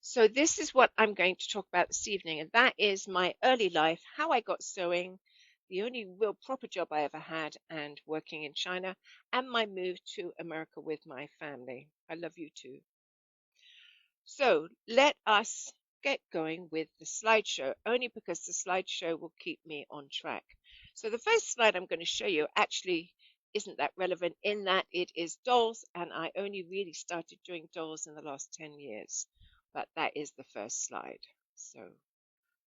So this is what I'm going to talk about this evening, and that is my early life, how I got sewing, the only real proper job I ever had, and working in China, and my move to America with my family. I love you too. So let us get going with the slideshow, only because the slideshow will keep me on track. So the first slide I'm going to show you actually isn't that relevant in that it is dolls, and I only really started doing dolls in the last 10 years. But that is the first slide. So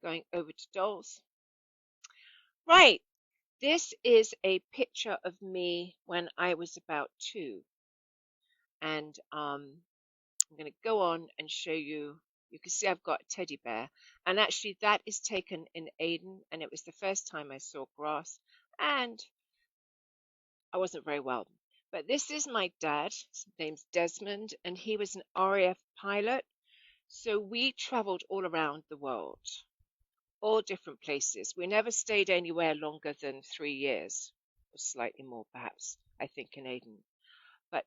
going over to dolls. Right, this is a picture of me when I was about 2. And I'm going to go on and show you. You can see I've got a teddy bear, and actually that is taken in Aden, and it was the first time I saw grass, and I wasn't very well. But this is my dad. His name's Desmond, and he was an RAF pilot. So we traveled all around the world, all different places. We never stayed anywhere longer than 3 years, or slightly more, perhaps, I think, in Aden. But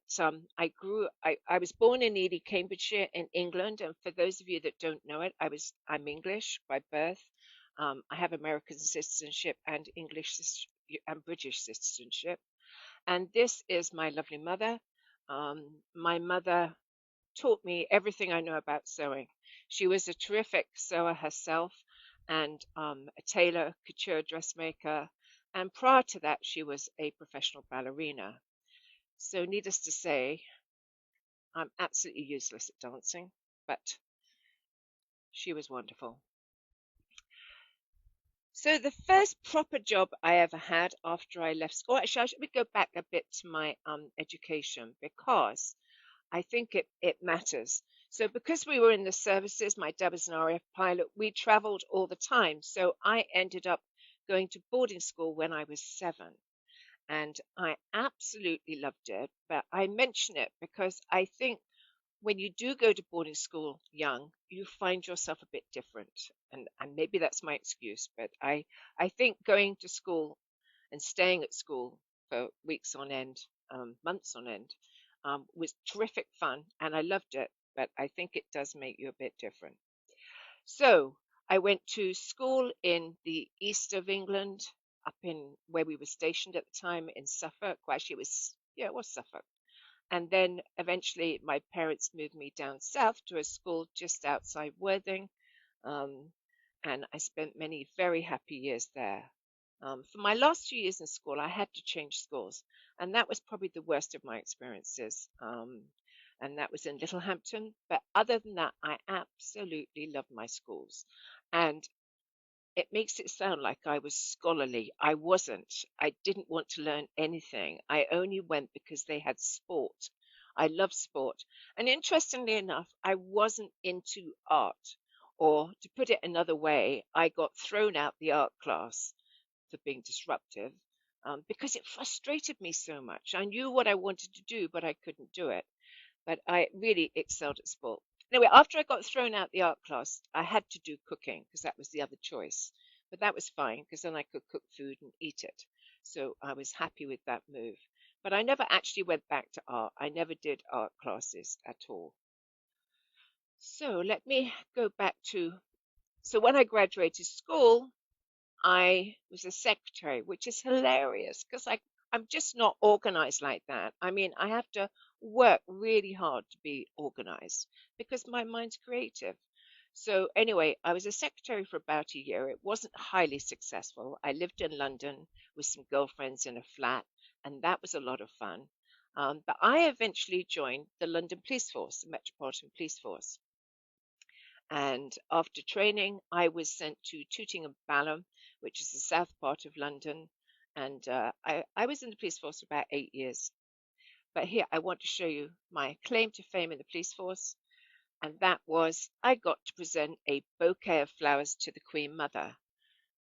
I was born in Ely, Cambridgeshire, in England. And for those of you that don't know it, I'm English by birth. I have American citizenship and and British citizenship. And this is my lovely mother. My mother taught me everything I know about sewing. She was a terrific sewer herself, and a tailor, couture dressmaker. And prior to that, she was a professional ballerina. So, needless to say, I'm absolutely useless at dancing, but she was wonderful. So the first proper job I ever had after I left school, actually, I should go back a bit to my education, because I think it matters. So because we were in the services, my dad was an RAF pilot, we traveled all the time. So I ended up going to boarding school when I was 7. And I absolutely loved it. But I mention it because I think when you do go to boarding school young, you find yourself a bit different. And maybe that's my excuse, but I think going to school and staying at school for weeks on end, months on end, was terrific fun, and I loved it. But I think it does make you a bit different. So I went to school in the east of England, up in where we were stationed at the time in Suffolk. Well, actually, it was Suffolk. And then eventually my parents moved me down south to a school just outside Worthing. Um, and I spent many very happy years there. For my last 2 years in school, I had to change schools, and that was probably the worst of my experiences. And that was in Littlehampton. But other than that, I absolutely loved my schools. And it makes it sound like I was scholarly. I wasn't. I didn't want to learn anything. I only went because they had sport. I love sport. And interestingly enough, I wasn't into art. Or to put it another way, I got thrown out the art class for being disruptive, because it frustrated me so much. I knew what I wanted to do, but I couldn't do it. But I really excelled at sport. Anyway, after I got thrown out the art class, I had to do cooking because that was the other choice. But that was fine because then I could cook food and eat it. So I was happy with that move. But I never actually went back to art. I never did art classes at all. So let me go back to. So when I graduated school, I was a secretary, which is hilarious because I'm just not organized like that. I mean, I have to work really hard to be organized because my mind's creative. So anyway, I was a secretary for about a year. It wasn't highly successful. I lived in London with some girlfriends in a flat, and that was a lot of fun. But I eventually joined the London Police Force, the Metropolitan Police Force. And after training, I was sent to Tooting and Balham, which is the south part of London. And I was in the police force for about 8 years. But here I want to show you my claim to fame in the police force. And that was I got to present a bouquet of flowers to the Queen Mother.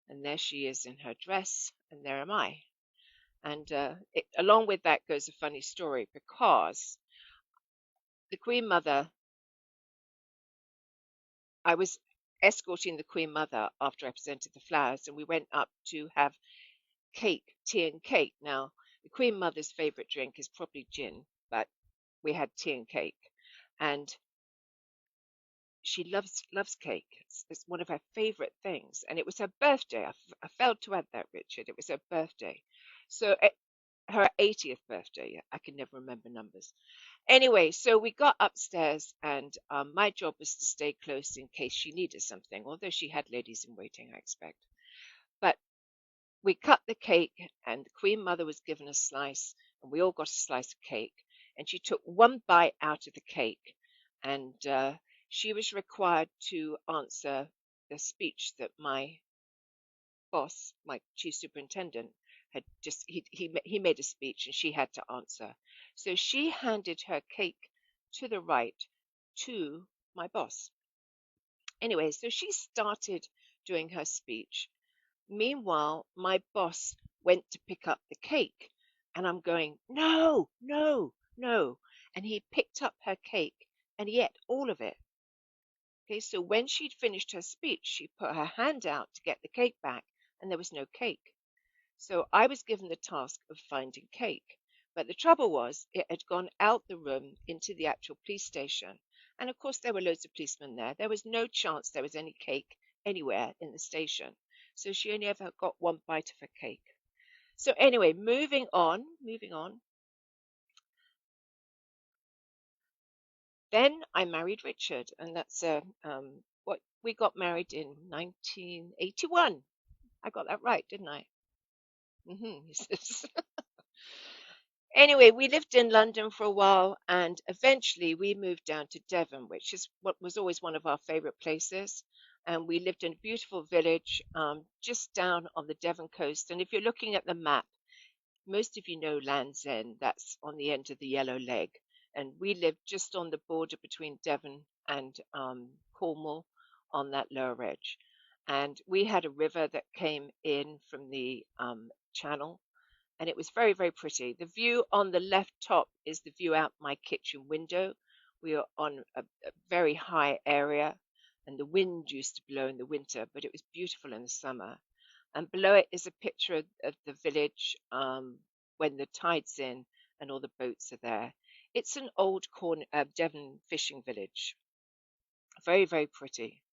And there she is in her dress, and there am I. And along with that goes a funny story because the Queen Mother, I was escorting the Queen Mother after I presented the flowers, and we went up to have cake, tea and cake. Now, the Queen Mother's favourite drink is probably gin, but we had tea and cake. And she loves cake. It's one of her favorite things, and it was her birthday. I failed to add that, Richard. It was her birthday, so her 80th birthday. Yeah, I can never remember numbers. Anyway, so we got upstairs, and my job was to stay close in case she needed something. Although she had ladies in waiting, I expect. But we cut the cake, and the Queen Mother was given a slice, and we all got a slice of cake. And she took one bite out of the cake, and she was required to answer the speech that my boss, my chief superintendent, had just he made a speech, and she had to answer. So she handed her cake to the right to my boss. Anyway, so she started doing her speech. Meanwhile, my boss went to pick up the cake, and I'm going, no, no, no. And he picked up her cake and he ate all of it. Okay, so when she'd finished her speech, she put her hand out to get the cake back, and there was no cake. So I was given the task of finding cake. But the trouble was, it had gone out the room into the actual police station. And of course, there were loads of policemen there. There was no chance there was any cake anywhere in the station. So she only ever got one bite of her cake. So anyway, moving on. Then I married Richard, and that's what we got married in 1981. I got that right, didn't I? He says. Anyway, we lived in London for a while, and eventually we moved down to Devon, which is what was always one of our favorite places. And we lived in a beautiful village just down on the Devon coast. And if you're looking at the map, most of you know Land's End, that's on the end of the yellow leg. And we lived just on the border between Devon and Cornwall on that lower edge. And we had a river that came in from the channel, and it was very, very pretty. The view on the left top is the view out my kitchen window. We are on a very high area, and the wind used to blow in the winter, but it was beautiful in the summer. And below it is a picture of the village when the tide's in and all the boats are there. It's an old Devon fishing village, very, very pretty.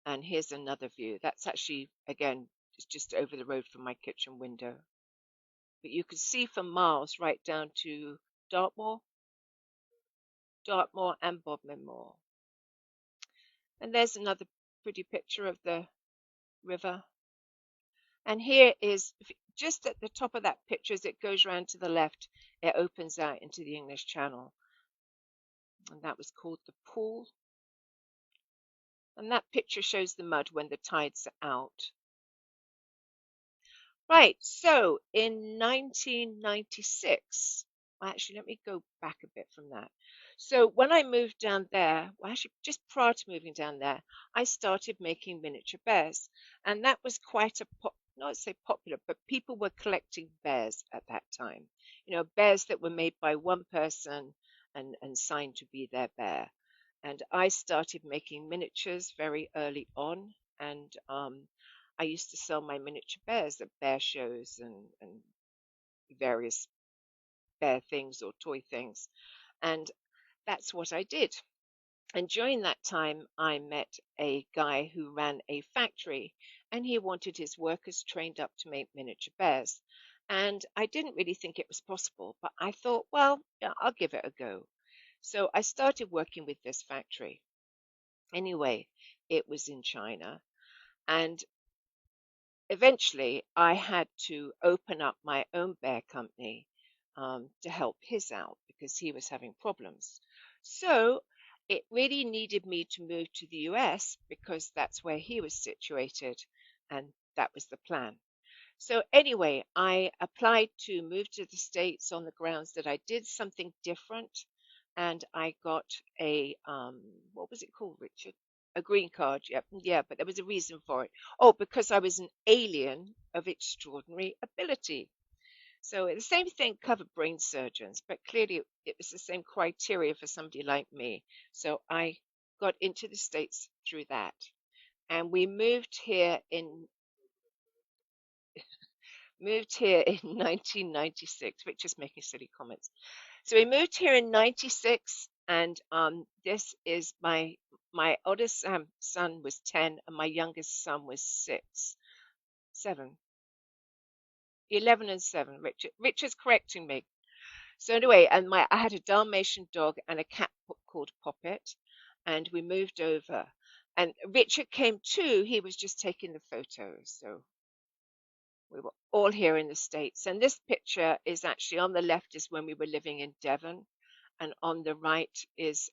And here's another view. That's actually, again, just over the road from my kitchen window. But you could see for miles right down to Dartmoor, Dartmoor and Bodmin Moor. And there's another pretty picture of the river. And here is just at the top of that picture, as it goes round to the left, it opens out into the English Channel. And that was called the Pool. And that picture shows the mud when the tides are out. Right, so in 1996, actually, let me go back a bit from that. So when I moved down there, well, actually, just prior to moving down there, I started making miniature bears. And that was quite a, not say popular, but people were collecting bears at that time. You know, bears that were made by one person and signed to be their bear. And I started making miniatures very early on. And I used to sell my miniature bears at bear shows and various bear things or toy things. And that's what I did. And during that time, I met a guy who ran a factory, and he wanted his workers trained up to make miniature bears. And I didn't really think it was possible, but I thought, well, yeah, I'll give it a go. So I started working with this factory. Anyway, it was in China. And eventually I had to open up my own bear company to help his out because he was having problems. So it really needed me to move to the US because that's where he was situated, and that was the plan. So anyway, I applied to move to the States on the grounds that I did something different, and I got a what was it called, Richard? A green card. Yeah, but there was a reason for it. Oh, because I was an alien of extraordinary ability. So the same thing covered brain surgeons, but clearly it was the same criteria for somebody like me. So I got into the States through that, and we moved here in 1996, which is making silly comments. So we moved here in '96, and this is my my oldest son was 10 and my youngest son was 7, 11 and 7. Richard's correcting me. So anyway, and my I had a Dalmatian dog and a cat called Poppet, and we moved over. And Richard came too. He was just taking the photos. So we were all here in the States. And this picture is actually on the left is when we were living in Devon, and on the right is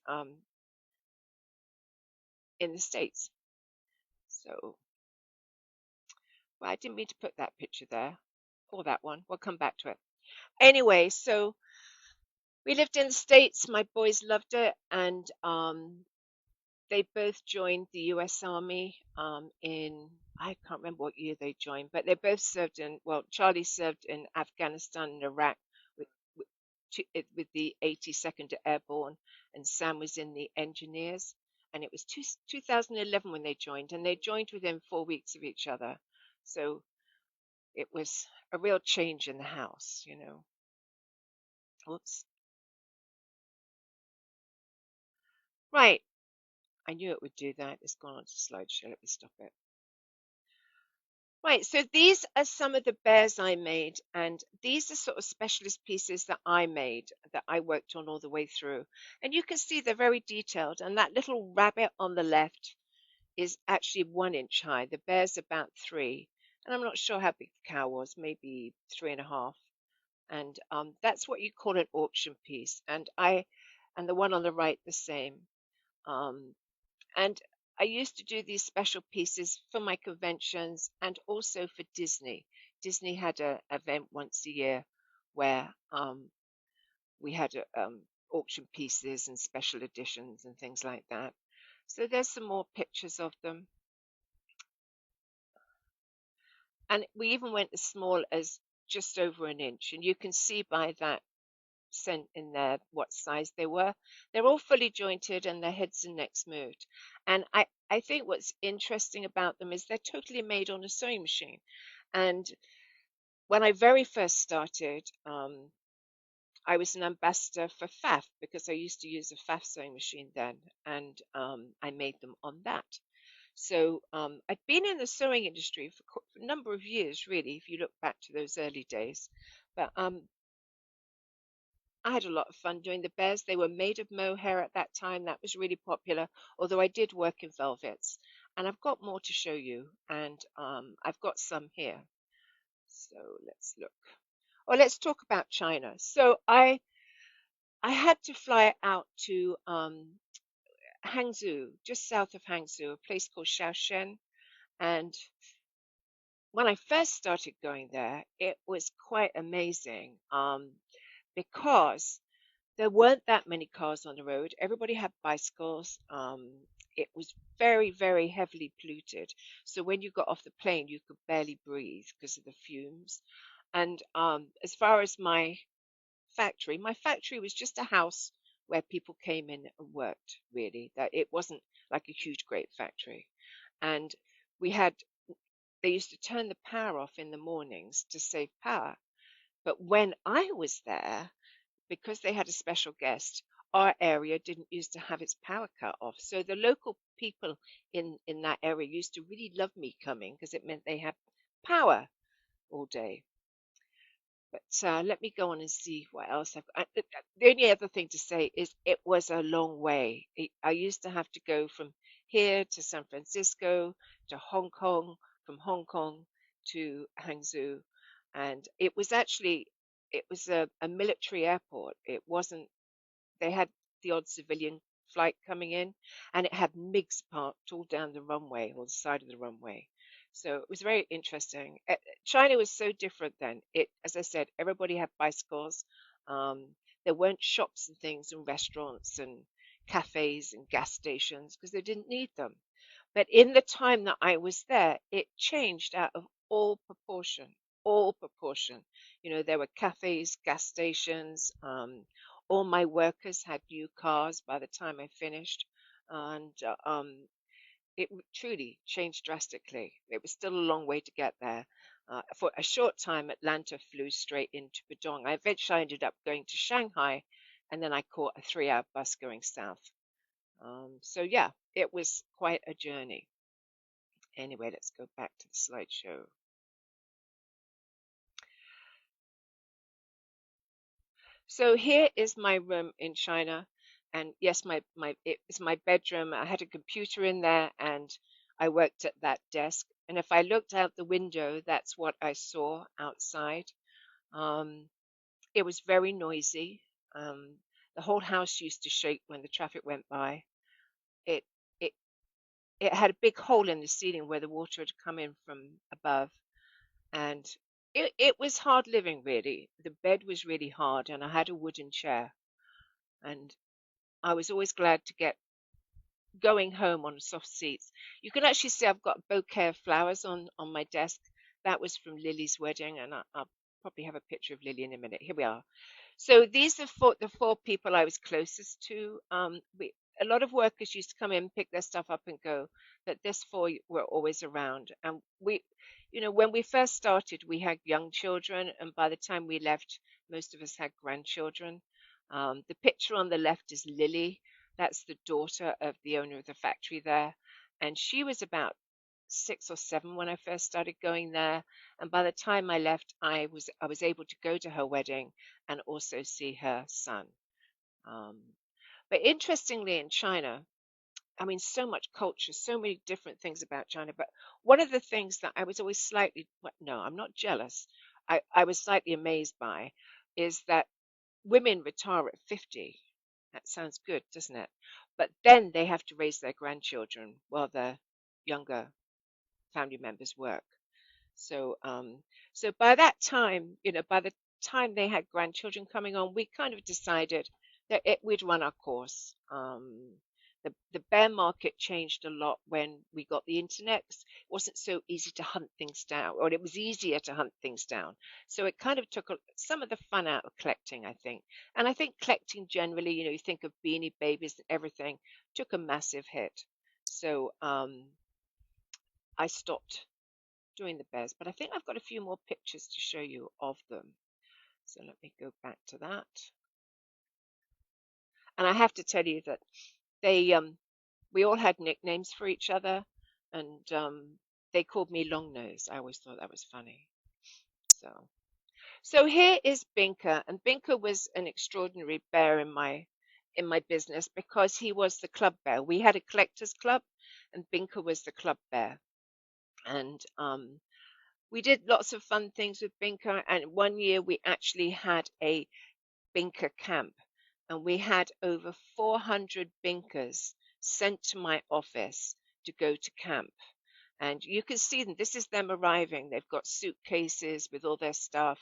in the States. So, well, I didn't mean to put that picture there or that one. We'll come back to it. Anyway, so we lived in the States. My boys loved it, and they both joined the U.S. Army in, I can't remember what year they joined, but they both served in, well, Charlie served in Afghanistan and Iraq with, with the 82nd Airborne, and Sam was in the engineers. And it was 2011 when they joined, and they joined within 4 weeks of each other. So it was a real change in the house, you know. Whoops. Right. I knew it would do that. It's gone on to slideshow. Let me stop it. Right, so these are some of the bears I made, and these are sort of specialist pieces that I made that I worked on all the way through. And you can see they're very detailed, and that little rabbit on the left is actually 1 inch high. The bear's about 3, and I'm not sure how big the cow was, maybe 3.5. And that's what you call an auction piece. And the one on the right the same. Um, and I used to do these special pieces for my conventions and also for Disney. Disney had an event once a year where we had auction pieces and special editions and things like that. So there's some more pictures of them. And we even went as small as just over 1 inch. And you can see by that sent in there what size they were. They're all fully jointed and their heads and necks moved. And I think what's interesting about them is they're totally made on a sewing machine. And when I very first started, I was an ambassador for FAF because I used to use a FAF sewing machine then, and I made them on that. So I'd been in the sewing industry for a number of years, really, if you look back to those early days. But I had a lot of fun doing the bears. They were made of mohair at that time. That was really popular, although I did work in velvets. And I've got more to show you, and I've got some here. So let's look. Oh, let's talk about China. So I had to fly out to Hangzhou, just south of Hangzhou, a place called Shaoxing. And when I first started going there, it was quite amazing because there weren't that many cars on the road. Everybody had bicycles. It was very, very heavily polluted. So when you got off the plane, you could barely breathe because of the fumes. And as far as my factory was just a house where people came in and worked, really. That it wasn't like a huge, great factory. And we had, they used to turn the power off in the mornings to save power. But when I was there, because they had a special guest, our area didn't used to have its power cut off. So the local people in that area used to really love me coming because it meant they had power all day. But let me go on and see what else I've got. The only other thing to say is it was a long way. I used to have to go from here to San Francisco to Hong Kong, from Hong Kong to Hangzhou, and it was a military airport. It wasn't. They had the odd civilian flight coming in, and it had MiGs parked all down the runway or the side of the runway. So it was very interesting. China was so different then. As I said, everybody had bicycles. Um, there weren't shops and things and restaurants and cafes and gas stations because they didn't need them. But in the time that I was there, it changed out of all proportion, all proportion. You know, there were cafes, gas stations. All my workers had new cars by the time I finished, and it truly changed drastically. It was still a long way to get there. For a short time, Atlanta flew straight into Pudong. I eventually ended up going to Shanghai, and then I caught a 3-hour bus going south. So yeah, it was quite a journey. Anyway, let's go back to the slideshow. So here is my room in China, and yes, it's my bedroom. I had a computer in there, and I worked at that desk. And if I looked out the window, that's what I saw outside. Um, it was very noisy. Um, the whole house used to shake when the traffic went by. It it it had a big hole in the ceiling where the water had come in from above, and it was hard living really. The bed was really hard, and I had a wooden chair, and I was always glad to get going home on soft seats. You can actually see I've got a bouquet of flowers on my desk. That was from Lily's wedding, and I'll probably have a picture of Lily in a minute. Here we are. So these are the four people I was closest to. A lot of workers used to come in, pick their stuff up, and go. But this four were always around, and when we first started, we had young children, and by the time we left, most of us had grandchildren. The picture on the left is Lily. That's the daughter of the owner of the factory there, and she was about 6 or 7 when I first started going there. And by the time I left, I was able to go to her wedding and also see her son. Um, but interestingly, in China, I mean, so much culture, so many different things about China. But one of the things that I was always slightly, well, no, I'm not jealous. I was slightly amazed by is that women retire at 50. That sounds good, doesn't it? But then they have to raise their grandchildren while their younger family members work. So, so by that time, by the time they had grandchildren coming on, we kind of decided that we'd run our course. The bear market changed a lot when we got the internet. It wasn't so easy to hunt things down, or it was easier to hunt things down. So it kind of took some of the fun out of collecting, I think. And I think collecting generally, you think of Beanie Babies and everything, took a massive hit. So I stopped doing the bears, but I think I've got a few more pictures to show you of them. So let me go back to that. And I have to tell you that they we all had nicknames for each other, and they called me Long Nose. I always thought that was funny. So so here is Binker, and Binker was an extraordinary bear in my business because he was the club bear. We had a collectors club, and Binker was the club bear. And we did lots of fun things with Binker, and one year we actually had a Binker camp, and we had over 400 Binkers sent to my office to go to camp. And you can see them. This is them arriving. They've got suitcases with all their stuff.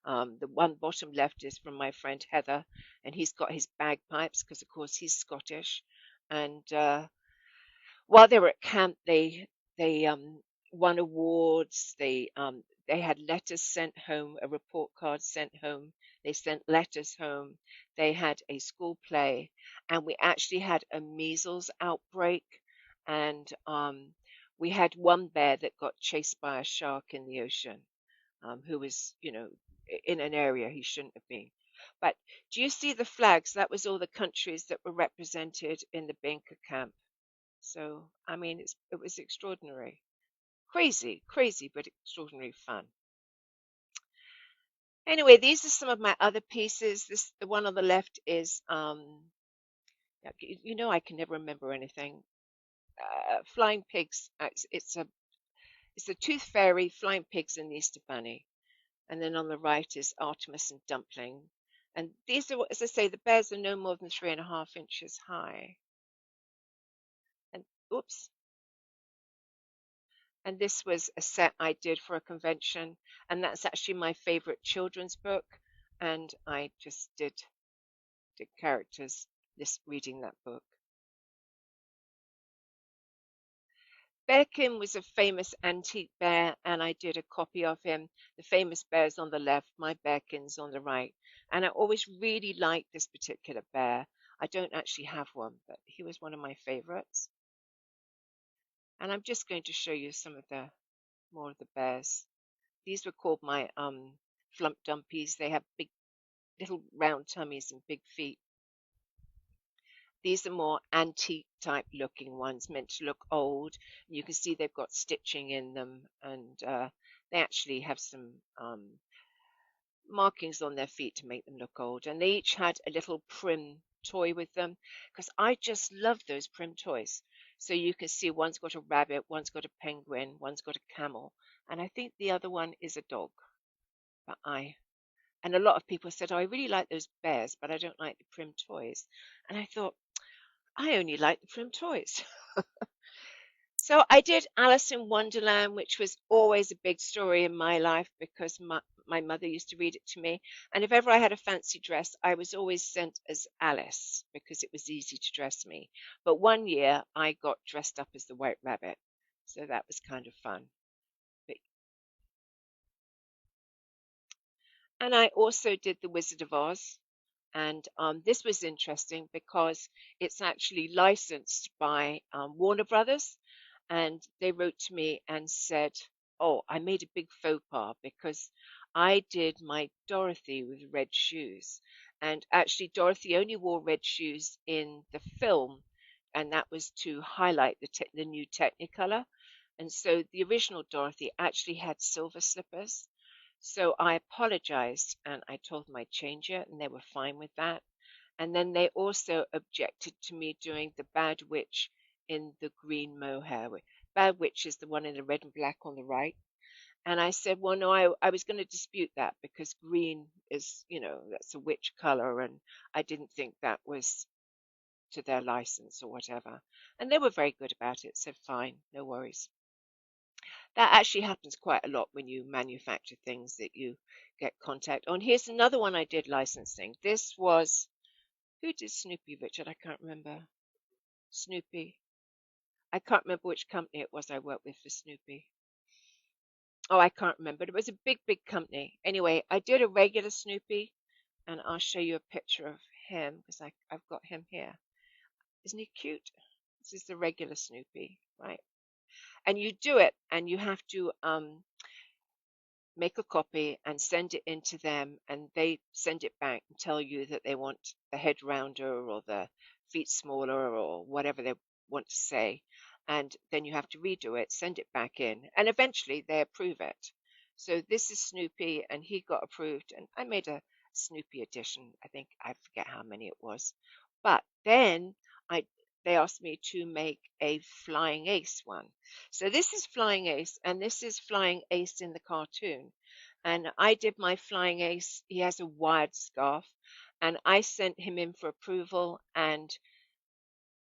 The one bottom left is from my friend Heather, and he's got his bagpipes because, of course, he's Scottish. And while they were at camp, they won awards. They had letters sent home, a report card sent home. They sent letters home. They had a school play, and we actually had a measles outbreak. And we had one bear that got chased by a shark in the ocean, who was, in an area he shouldn't have been. But do you see the flags? That was all the countries that were represented in the Binker camp. So, I mean, it was extraordinary. Crazy, crazy, but extraordinary fun. Anyway, these are some of my other pieces. The one on the left is, yeah, I can never remember anything. Flying pigs. It's a tooth fairy, flying pigs, and the Easter bunny. And then on the right is Artemis and Dumpling. And these are, as I say, the bears are no more than 3.5 inches high. And oops, and this was a set I did for a convention, and that's actually my favorite children's book, and I just did characters this reading that book. Bearkin was a famous antique bear, and I did a copy of him. The famous bear's on the left, my Bearkin's on the right, and I always really liked this particular bear. I don't actually have one, but he was one of my favorites. And I'm just going to show you some of the more of the bears. These were called my flump dumpies. They have big little round tummies and big feet. these are more antique type looking ones, meant to look old. You can see they've got stitching in them, and they actually have some markings on their feet to make them look old. And they each had a little prim toy with them, because I just love those prim toys. So you can see one's got a rabbit, one's got a penguin, one's got a camel, and I think the other one is a dog. But and a lot of people said, oh, I really like those bears, but I don't like the prim toys. And I thought, I only like the prim toys. So I did Alice in Wonderland, which was always a big story in my life because my mother used to read it to me. And if ever I had a fancy dress, I was always sent as Alice because it was easy to dress me. But one year I got dressed up as the White Rabbit. So that was kind of fun. But, and I also did The Wizard of Oz. And this was interesting because it's actually licensed by Warner Brothers. And they wrote to me and said, oh, I made a big faux pas because I did my Dorothy with red shoes. And actually, Dorothy only wore red shoes in the film, and that was to highlight the new Technicolor. And so the original Dorothy actually had silver slippers. So I apologized and I told them I'd change it, and they were fine with that. And then they also objected to me doing the Bad Witch in the green mohair. Bad Witch is the one in the red and black on the right. And I said, well, no, I was going to dispute that because green is, that's a witch color. And I didn't think that was to their license or whatever. And they were very good about it. Said, fine, no worries. That actually happens quite a lot when you manufacture things that you get contact on. Here's another one I did licensing. This was, who did Snoopy, Richard? I can't remember. Snoopy. I can't remember which company it was I worked with for Snoopy. Oh, I can't remember. It was a big, big company. Anyway, I did a regular Snoopy, and I'll show you a picture of him because I've got him here. Isn't he cute? This is the regular Snoopy, right? And you do it, and you have to make a copy and send it in to them, and they send it back and tell you that they want the head rounder or the feet smaller or whatever they want to say. And then you have to redo it, send it back in, and eventually they approve it. So this is Snoopy, and he got approved, and I made a Snoopy edition. I think I forget how many it was. But then I they asked me to make a Flying Ace one. So this is Flying Ace, and this is Flying Ace in the cartoon. And I did my Flying Ace. He has a wired scarf, and I sent him in for approval, and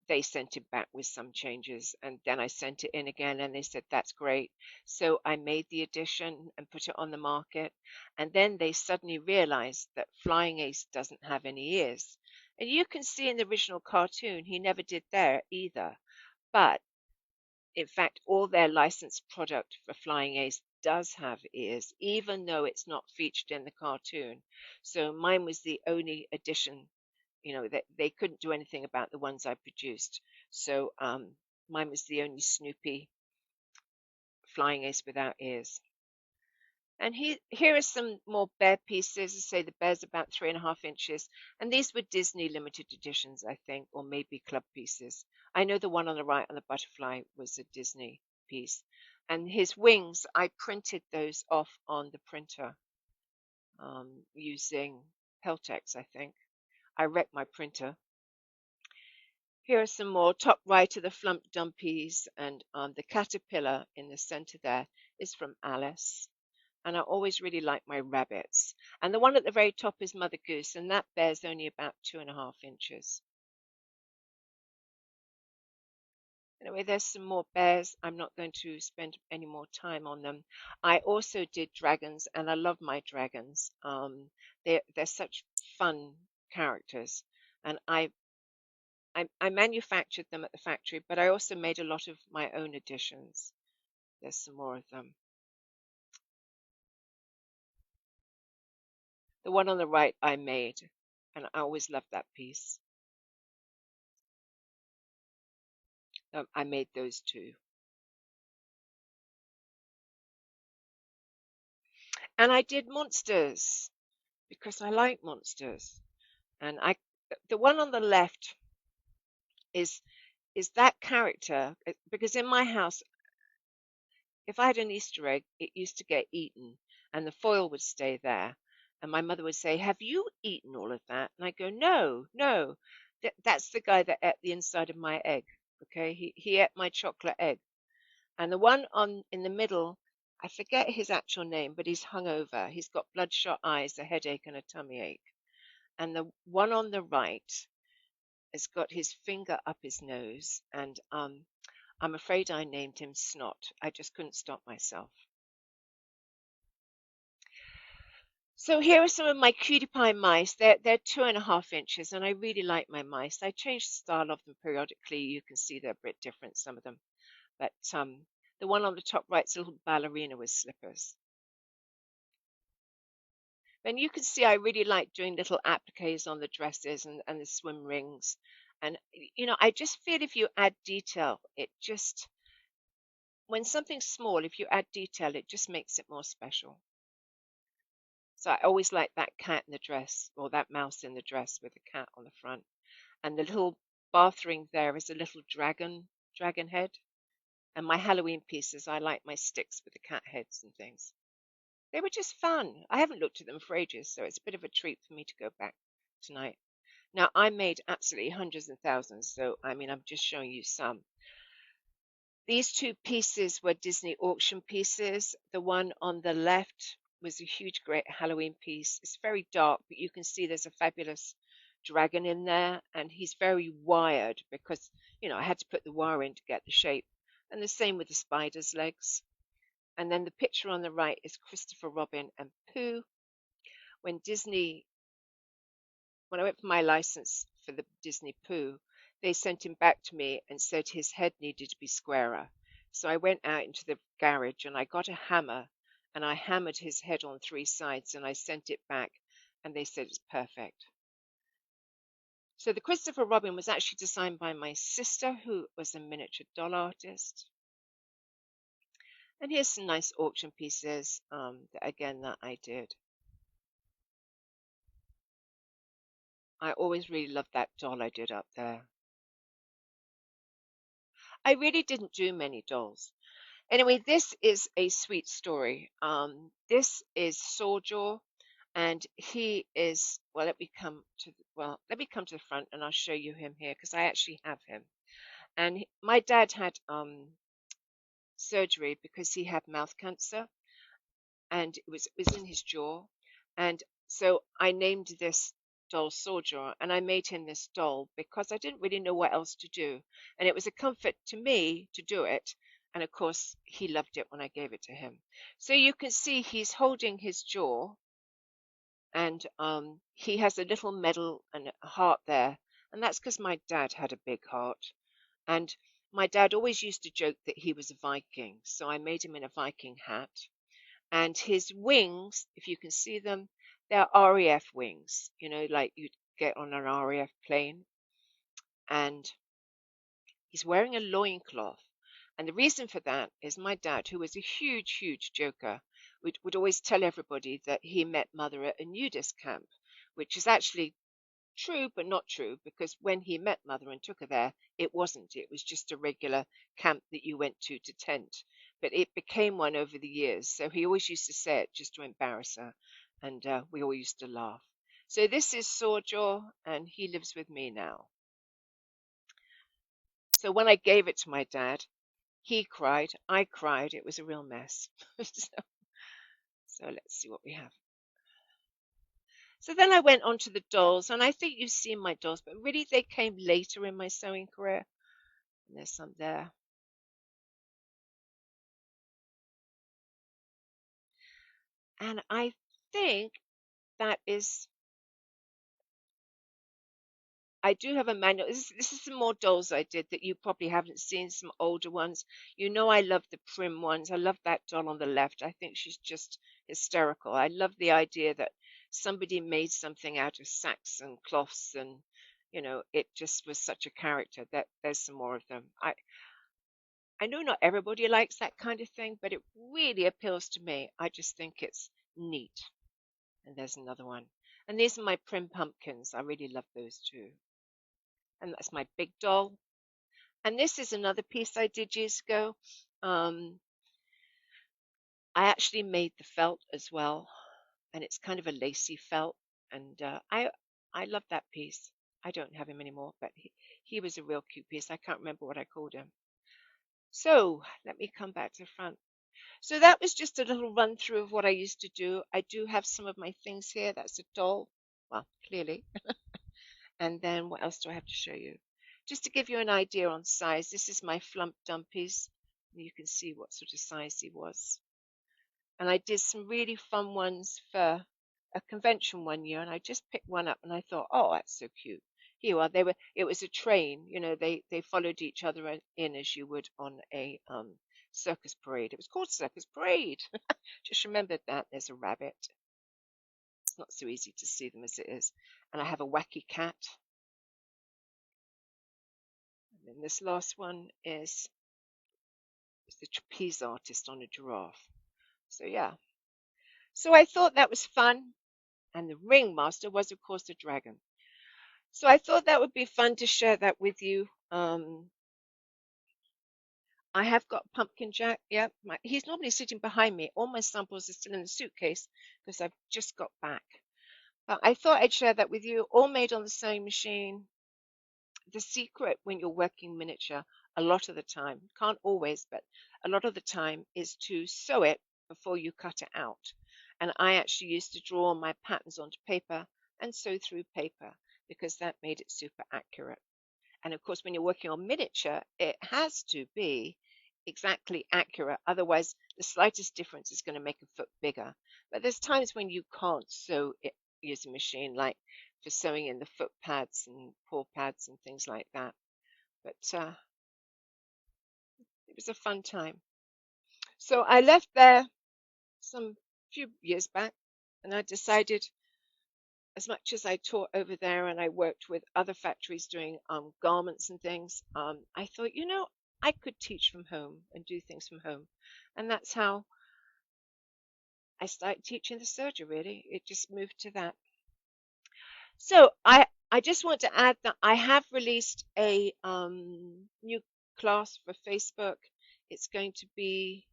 they sent it back with some changes. And then I sent it in again, and they said, that's great. So I made the edition and put it on the market. And then they suddenly realized that Flying Ace doesn't have any ears. And you can see in the original cartoon, he never did there either. But in fact, all their licensed product for Flying Ace does have ears, even though it's not featured in the cartoon. So mine was the only edition, that they couldn't do anything about the ones I produced. So mine was the only Snoopy Flying Ace without ears. And here are some more bear pieces. I say the bear's about 3.5 inches. And these were Disney limited editions, I think, or maybe club pieces. I know the one on the right on the butterfly was a Disney piece. And his wings, I printed those off on the printer using Peltex, I think. I wrecked my printer. Here are some more. Top right are the Flump Dumpies, and the caterpillar in the center there is from Alice. And I always really like my rabbits. And the one at the very top is Mother Goose, and that bear's only about 2.5 inches. Anyway, there's some more bears. I'm not going to spend any more time on them. I also did dragons, and I love my dragons. They're such fun characters, and I manufactured them at the factory, but I also made a lot of my own editions. There's some more of them. The one on the right I made, and I always loved that piece. I made those too. And I did monsters because I like monsters. And the one on the left, is that character, because in my house, if I had an Easter egg, it used to get eaten and the foil would stay there. And my mother would say, "Have you eaten all of that?" And I go, "No, no. That's the guy that ate the inside of my egg. Okay, he ate my chocolate egg." And the one on in the middle, I forget his actual name, but he's hungover. He's got bloodshot eyes, a headache, and a tummy ache. And the one on the right has got his finger up his nose, and I'm afraid I named him Snot. I just couldn't stop myself. So here are some of my cutie pie mice. They're 2.5 inches, and I really like my mice. I change the style of them periodically. You can see they're a bit different, some of them. But the one on the top right's a little ballerina with slippers. And you can see I really like doing little appliques on the dresses and the swim rings. And I just feel if you add detail, it just when something's small, if you add detail, it just makes it more special. So I always like that cat in the dress or that mouse in the dress with the cat on the front. And the little bath ring there is a little dragon head. And my Halloween pieces, I like my sticks with the cat heads and things. They were just fun. I haven't looked at them for ages, so it's a bit of a treat for me to go back tonight. Now, I made absolutely hundreds and thousands, so I mean, I'm just showing you some. These two pieces were Disney auction pieces. The one on the left was a huge, great Halloween piece. It's very dark, but you can see there's a fabulous dragon in there, and he's very wired because, I had to put the wire in to get the shape. And the same with the spider's legs. And then the picture on the right is Christopher Robin and Pooh. When Disney when I went for my license for the Disney Pooh, they sent him back to me and said his head needed to be squarer. So I went out into the garage and I got a hammer and I hammered his head on three sides and I sent it back and they said it's perfect. So the Christopher Robin was actually designed by my sister, who was a miniature doll artist. And here's some nice auction pieces, that I did. I always really loved that doll I did up there. I really didn't do many dolls. Anyway, this is a sweet story. This is Serger, and he is well. Let me come to the front, and I'll show you him here because I actually have him. And my dad had surgery because he had mouth cancer, and it was in his jaw, and so I named this doll Serger, and I made him this doll because I didn't really know what else to do, and it was a comfort to me to do it, and of course he loved it when I gave it to him. So you can see he's holding his jaw, and he has a little medal and a heart there, and that's because my dad had a big heart, and my dad always used to joke that he was a Viking, so I made him in a Viking hat. And his wings, if you can see them, they're RAF wings, like you'd get on an RAF plane. And he's wearing a loincloth. And the reason for that is my dad, who was a huge, huge joker, would always tell everybody that he met Mother at a nudist camp, which is actually true, but not true, because when he met Mother and took her there, it wasn't. It was just a regular camp that you went to tent. But it became one over the years. So he always used to say it just to embarrass her. And we all used to laugh. So this is Serger, and he lives with me now. So when I gave it to my dad, he cried, I cried. It was a real mess. So let's see what we have. So then I went on to the dolls, and I think you've seen my dolls, but really they came later in my sewing career. And there's some there. And I think that is, I do have a manual. This is some more dolls I did that you probably haven't seen, some older ones. I love the prim ones. I love that doll on the left. I think she's just hysterical. I love the idea that somebody made something out of sacks and cloths and it just was such a character. That there's some more of them. I know not everybody likes that kind of thing, but it really appeals to me. I just think it's neat. And there's another one. And these are my prim pumpkins. I really love those too. and that's my big doll. And this is another piece I did years ago. Um, I actually made the felt as well, and it's kind of a lacy felt, and I love that piece. I don't have him anymore, but he was a real cute piece. I can't remember what I called him. So let me come back to the front. So that was just a little run through of what I used to do. I do have some of my things here. That's a doll. Well, clearly. And then what else do I have to show you? Just to give you an idea on size, this is my Flump Dumpies. You can see what sort of size he was. And I did some really fun ones for a convention one year, and I just picked one up and I thought, oh, that's so cute. Here you are. It was a train, they followed each other in as you would on a circus parade. It was called Circus Parade. Just remembered that. There's a rabbit. It's not so easy to see them as it is. And I have a wacky cat. And then this last one is the trapeze artist on a giraffe. So yeah. So I thought that was fun. And the ringmaster was, of course, the dragon. So I thought that would be fun to share that with you. I have got Pumpkin Jack. Yeah, he's normally sitting behind me. All my samples are still in the suitcase because I've just got back. But I thought I'd share that with you. All made on the sewing machine. The secret when you're working miniature, a lot of the time, can't always, but a lot of the time, is to sew it before you cut it out. And I actually used to draw my patterns onto paper and sew through paper because that made it super accurate. And of course, when you're working on miniature, it has to be exactly accurate. Otherwise, the slightest difference is going to make a foot bigger. But there's times when you can't sew it, use a machine, like for sewing in the foot pads and paw pads and things like that. But it was a fun time. So I left there some few years back, and I decided, as much as I taught over there and I worked with other factories doing garments and things, I thought, I could teach from home and do things from home. And that's how I started teaching the Serger, really. It just moved to that. So I just want to add that I have released a new class for Facebook. It's going to be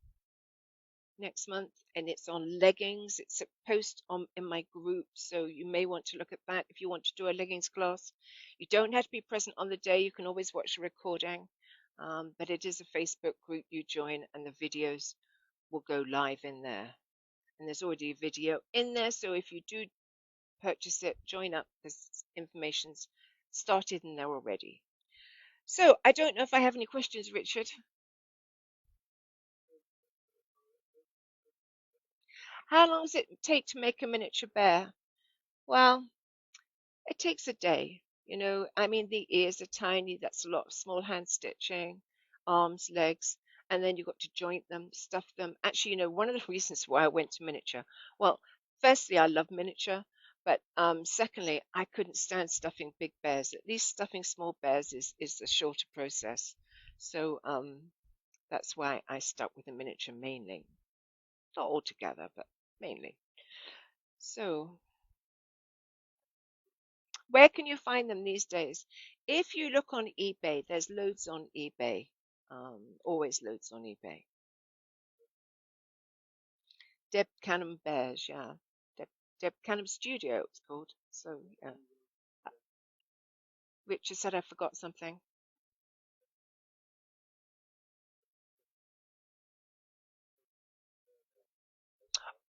next month, and it's on leggings. It's a post in my group, so you may want to look at that if you want to do a leggings class. You don't have to be present on the day. You can always watch the recording, but it is a Facebook group you join, and the videos will go live in there. And there's already a video in there, so if you do purchase it, join up because information's started in there already. So I don't know if I have any questions, Richard. How long does it take to make a miniature bear? Well, it takes a day. I mean, the ears are tiny. That's a lot of small hand stitching, arms, legs, and then you've got to joint them, stuff them. Actually, one of the reasons why I went to miniature, well, firstly, I love miniature, but secondly, I couldn't stand stuffing big bears. At least stuffing small bears is a shorter process. So that's why I stuck with the miniature mainly. Not altogether, but mainly. So where can you find them these days? If you look on eBay, there's loads on eBay. Always loads on eBay. Deb Canham Bears, yeah. Deb Canham Studio, it's called. So, yeah. Richard said I forgot something.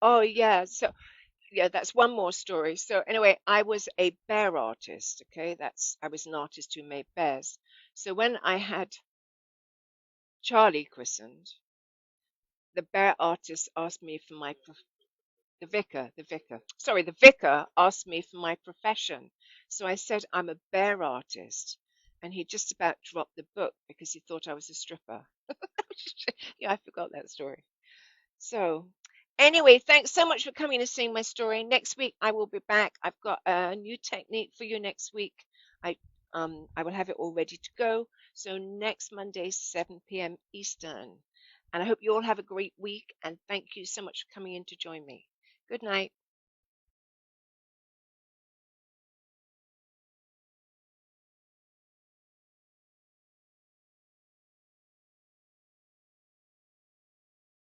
Oh, yeah. So, yeah, that's one more story. So, anyway, I was a bear artist. Okay, I was an artist who made bears. So, when I had Charlie christened, the bear artist asked me for the vicar asked me for my profession. So I said, I'm a bear artist. And he just about dropped the book because he thought I was a stripper. Yeah, I forgot that story. So, anyway, thanks so much for coming and seeing my story. Next week I will be back. I've got a new technique for you next week. I I will have it all ready to go. So next Monday, 7 p.m. Eastern. And I hope you all have a great week. And thank you so much for coming in to join me. Good night.